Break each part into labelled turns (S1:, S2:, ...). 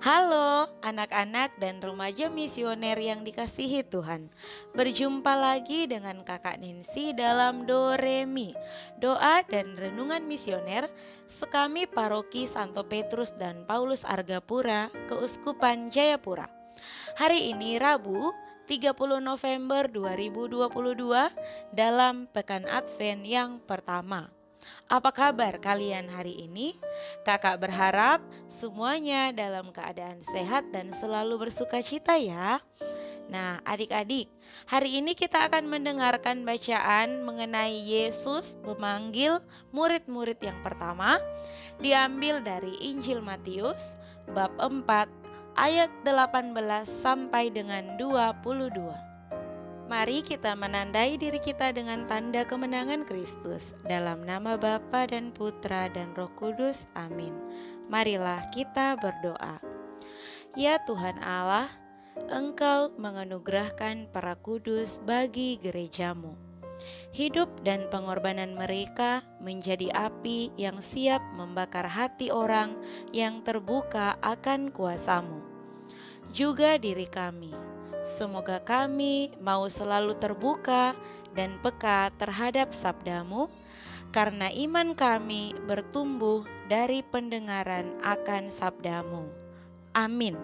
S1: Halo anak-anak dan remaja misioner yang dikasihi Tuhan. Berjumpa lagi dengan Kakak Nancy dalam Doremi, doa dan renungan misioner sekami Paroki Santo Petrus dan Paulus Argapura, Keuskupan Jayapura. Hari ini Rabu 30 November 2022 dalam Pekan Advent yang pertama. Apa kabar kalian hari ini? Kakak berharap semuanya dalam keadaan sehat dan selalu bersuka cita ya. Nah adik-adik, hari ini kita akan mendengarkan bacaan mengenai Yesus memanggil murid-murid yang pertama. Diambil dari Injil Matius bab 4 ayat 18 sampai dengan 22. Mari kita menandai diri kita dengan tanda kemenangan Kristus. Dalam nama Bapa dan Putra dan Roh Kudus. Amin. Marilah kita berdoa. Ya Tuhan Allah, Engkau menganugerahkan para kudus bagi gerejamu. Hidup dan pengorbanan mereka menjadi api yang siap membakar hati orang yang terbuka akan kuasa-Mu. Juga diri kami. Semoga kami mau selalu terbuka dan peka terhadap sabda-Mu, karena iman kami bertumbuh dari pendengaran akan sabda-Mu. Amin.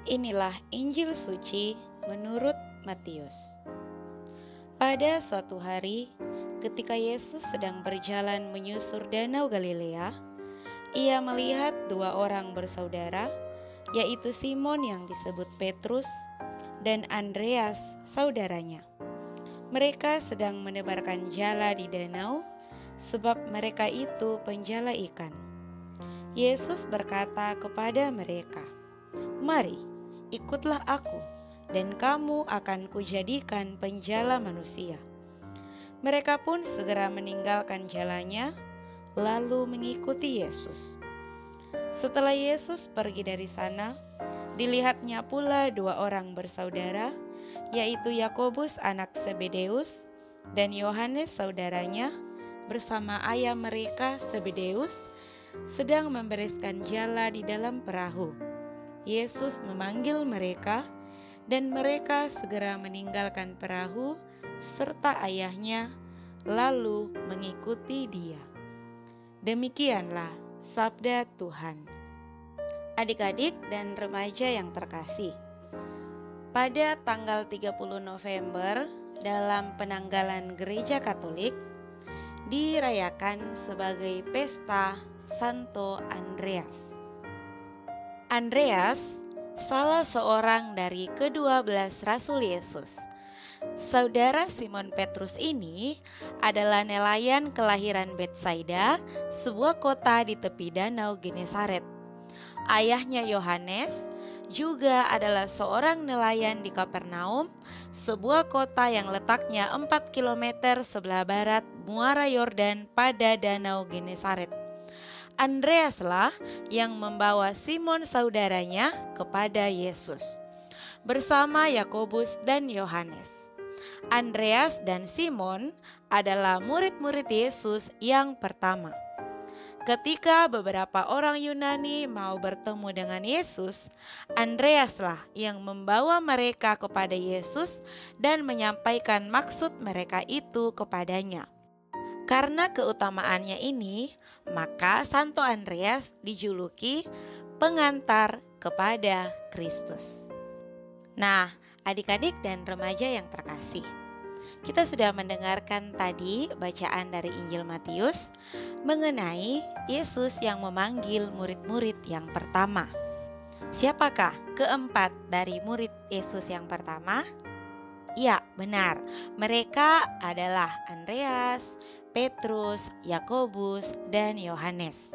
S1: Inilah Injil suci menurut Matius. Pada suatu hari, ketika Yesus sedang berjalan menyusur danau Galilea, Ia melihat dua orang bersaudara, yaitu Simon yang disebut Petrus dan Andreas saudaranya. Mereka sedang menebarkan jala di danau, sebab mereka itu penjala ikan. Yesus berkata kepada mereka, "Mari, ikutlah aku, dan kamu akan kujadikan penjala manusia." Mereka pun segera meninggalkan jalanya, lalu mengikuti Yesus. Setelah Yesus pergi dari sana, dilihatnya pula dua orang bersaudara, yaitu Yakobus anak Zebedeus dan Yohanes saudaranya, bersama ayah mereka Zebedeus, sedang membereskan jala di dalam perahu. Yesus memanggil mereka, dan mereka segera meninggalkan perahu serta ayahnya, lalu mengikuti Dia. Demikianlah sabda Tuhan. Adik-adik dan remaja yang terkasih, pada tanggal 30 November dalam penanggalan Gereja Katolik dirayakan sebagai Pesta Santo Andreas. Andreas salah seorang dari ke-12 Rasul Yesus. Saudara Simon Petrus ini adalah nelayan kelahiran Betsaida, sebuah kota di tepi danau Genesaret. Ayahnya Yohanes juga adalah seorang nelayan di Kapernaum, sebuah kota yang letaknya 4 km sebelah barat muara Yordan pada danau Genesaret. Andreaslah yang membawa Simon saudaranya kepada Yesus, bersama Yakobus dan Yohanes. Andreas dan Simon adalah murid-murid Yesus yang pertama. Ketika beberapa orang Yunani mau bertemu dengan Yesus, Andreaslah yang membawa mereka kepada Yesus dan menyampaikan maksud mereka itu kepadanya. Karena keutamaannya ini, maka Santo Andreas dijuluki pengantar kepada Kristus. Nah, adik-adik dan remaja yang terkasih, kita sudah mendengarkan tadi bacaan dari Injil Matius mengenai Yesus yang memanggil murid-murid yang pertama. Siapakah keempat dari murid Yesus yang pertama? Ya, benar. Mereka adalah Andreas, Petrus, Yakobus, dan Yohanes.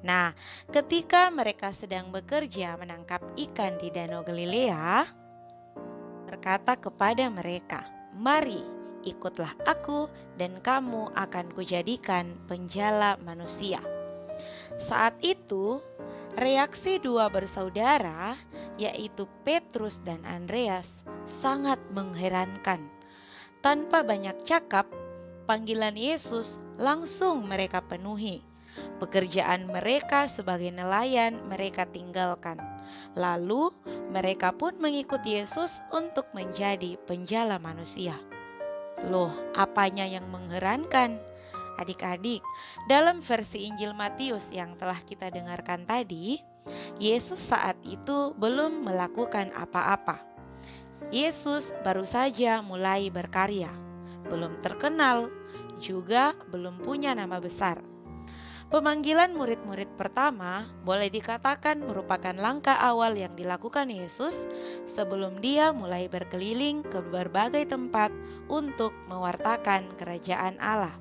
S1: Nah, ketika mereka sedang bekerja menangkap ikan di Danau Galilea, berkata kepada mereka, "Mari, ikutlah aku, dan kamu akan kujadikan penjala manusia." Saat itu, reaksi dua bersaudara, yaitu Petrus dan Andreas, sangat mengherankan. Tanpa banyak cakap, panggilan Yesus langsung mereka penuhi. Pekerjaan mereka sebagai nelayan mereka tinggalkan. Lalu mereka pun mengikuti Yesus untuk menjadi penjala manusia. Loh, apanya yang mengherankan? Adik-adik, dalam versi Injil Matius yang telah kita dengarkan tadi, Yesus saat itu belum melakukan apa-apa. Yesus baru saja mulai berkarya, belum terkenal, juga belum punya nama besar. Pemanggilan murid-murid pertama boleh dikatakan merupakan langkah awal yang dilakukan Yesus sebelum dia mulai berkeliling ke berbagai tempat untuk mewartakan kerajaan Allah.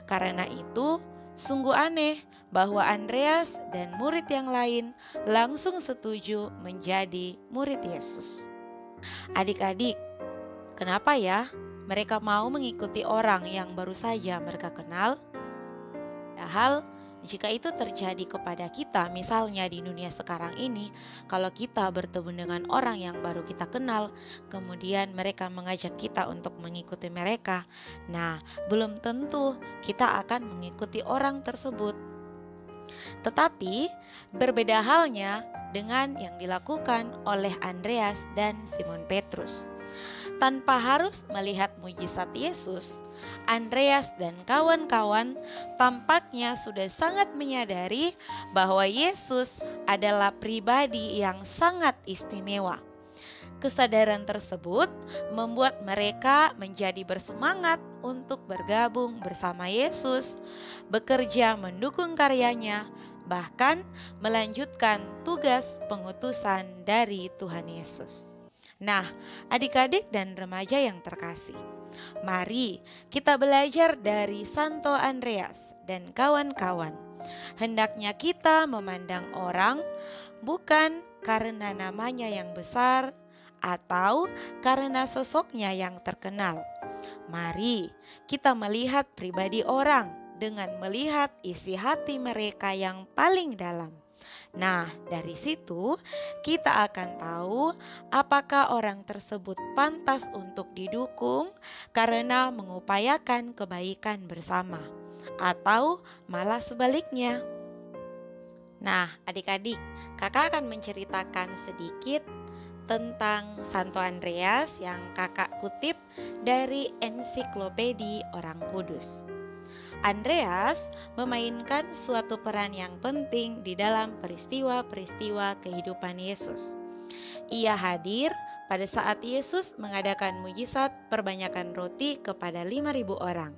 S1: Karena itu, sungguh aneh bahwa Andreas dan murid yang lain langsung setuju menjadi murid Yesus. Adik-adik, kenapa ya mereka mau mengikuti orang yang baru saja mereka kenal? Padahal jika itu terjadi kepada kita, misalnya di dunia sekarang ini, kalau kita bertemu dengan orang yang baru kita kenal, kemudian mereka mengajak kita untuk mengikuti mereka, nah belum tentu kita akan mengikuti orang tersebut. Tetapi berbeda halnya dengan yang dilakukan oleh Andreas dan Simon Petrus. Tanpa harus melihat mujizat Yesus, Andreas dan kawan-kawan tampaknya sudah sangat menyadari bahwa Yesus adalah pribadi yang sangat istimewa. Kesadaran tersebut membuat mereka menjadi bersemangat untuk bergabung bersama Yesus, bekerja mendukung karyanya, bahkan melanjutkan tugas pengutusan dari Tuhan Yesus. Nah, adik-adik dan remaja yang terkasih, mari kita belajar dari Santo Andreas dan kawan-kawan. Hendaknya kita memandang orang bukan karena namanya yang besar atau karena sosoknya yang terkenal. Mari kita melihat pribadi orang dengan melihat isi hati mereka yang paling dalam. Nah, dari situ kita akan tahu apakah orang tersebut pantas untuk didukung karena mengupayakan kebaikan bersama, atau malah sebaliknya. Nah, adik-adik, kakak akan menceritakan sedikit tentang Santo Andreas yang kakak kutip dari Ensiklopedia Orang Kudus. Andreas memainkan suatu peran yang penting di dalam peristiwa-peristiwa kehidupan Yesus. Ia hadir pada saat Yesus mengadakan mujizat perbanyakan roti kepada 5.000 orang.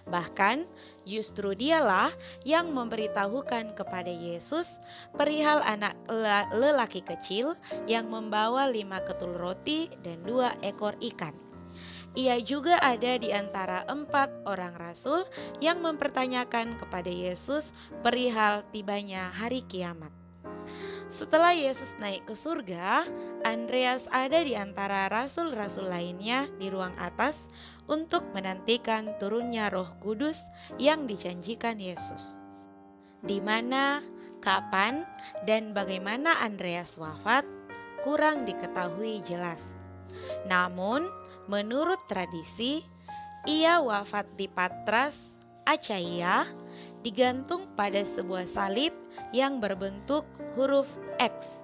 S1: Bahkan justru dialah yang memberitahukan kepada Yesus perihal anak lelaki kecil yang membawa 5 ketul roti dan 2 ekor ikan. Ia juga ada di antara 4 orang rasul yang mempertanyakan kepada Yesus perihal tibanya hari kiamat. Setelah Yesus naik ke surga, Andreas ada di antara rasul-rasul lainnya di ruang atas untuk menantikan turunnya Roh Kudus yang dijanjikan Yesus. Di mana, kapan, dan bagaimana Andreas wafat kurang diketahui jelas. Namun, menurut tradisi, ia wafat di Patras, Achaia, digantung pada sebuah salib yang berbentuk huruf X.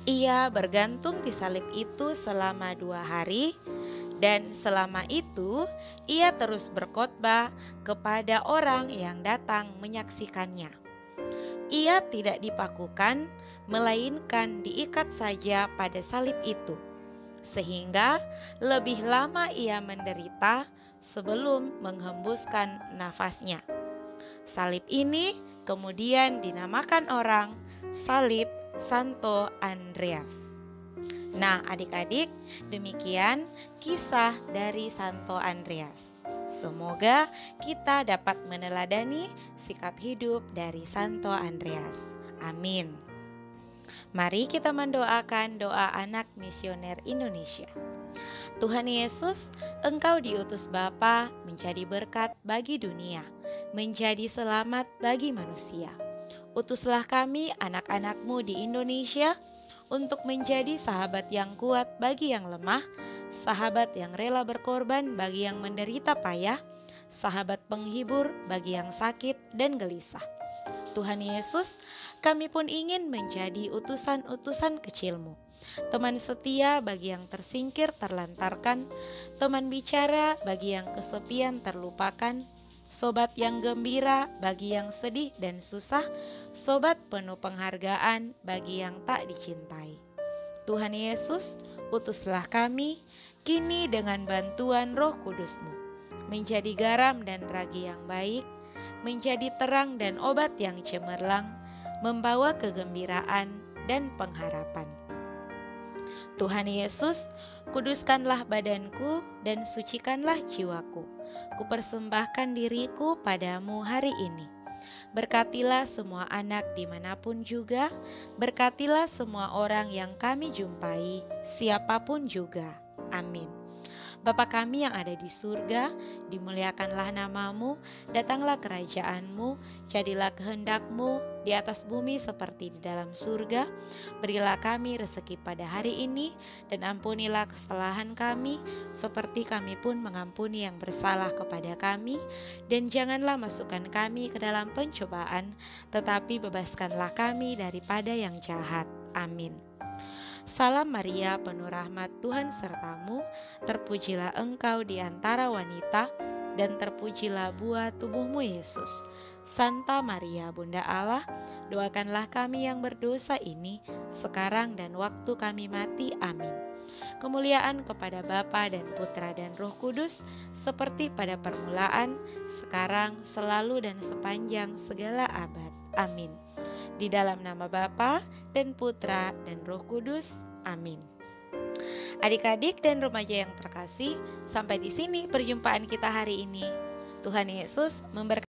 S1: Ia bergantung di salib itu selama 2 hari, dan selama itu ia terus berkhotbah kepada orang yang datang menyaksikannya. Ia tidak dipakukan, melainkan diikat saja pada salib itu, sehingga lebih lama ia menderita sebelum menghembuskan nafasnya. Salib ini kemudian dinamakan orang Salib Santo Andreas. Nah, adik-adik, demikian kisah dari Santo Andreas. Semoga kita dapat meneladani sikap hidup dari Santo Andreas. Amin. Mari kita mendoakan doa anak misioner Indonesia. Tuhan Yesus, Engkau diutus Bapa menjadi berkat bagi dunia, menjadi selamat bagi manusia. Utuslah kami anak-anak-Mu di Indonesia untuk menjadi sahabat yang kuat bagi yang lemah, sahabat yang rela berkorban bagi yang menderita payah, sahabat penghibur bagi yang sakit dan gelisah. Tuhan Yesus, kami pun ingin menjadi utusan-utusan kecil-Mu, teman setia bagi yang tersingkir terlantarkan, teman bicara bagi yang kesepian terlupakan, sobat yang gembira bagi yang sedih dan susah, sobat penuh penghargaan bagi yang tak dicintai. Tuhan Yesus, utuslah kami kini dengan bantuan Roh Kudus-Mu, menjadi garam dan ragi yang baik, menjadi terang dan obat yang cemerlang, membawa kegembiraan dan pengharapan. Tuhan Yesus, kuduskanlah badanku dan sucikanlah jiwaku. Kupersembahkan diriku padamu hari ini. Berkatilah semua anak dimanapun juga, berkatilah semua orang yang kami jumpai, siapapun juga. Amin. Bapa kami yang ada di surga, dimuliakanlah namamu, datanglah kerajaan-Mu, jadilah kehendak-Mu di atas bumi seperti di dalam surga. Berilah kami rezeki pada hari ini, dan ampunilah kesalahan kami, seperti kami pun mengampuni yang bersalah kepada kami. Dan janganlah masukkan kami ke dalam pencobaan, tetapi bebaskanlah kami daripada yang jahat. Amin. Salam Maria, penuh rahmat, Tuhan sertamu, terpujilah engkau di antara wanita, dan terpujilah buah tubuhmu Yesus. Santa Maria, Bunda Allah, doakanlah kami yang berdosa ini, sekarang dan waktu kami mati. Amin. Kemuliaan kepada Bapa dan Putra dan Roh Kudus, seperti pada permulaan, sekarang, selalu dan sepanjang segala abad. Amin. Di dalam nama Bapa dan Putra dan Roh Kudus. Amin. Adik-adik dan remaja yang terkasih, sampai di sini perjumpaan kita hari ini. Tuhan Yesus memberkati.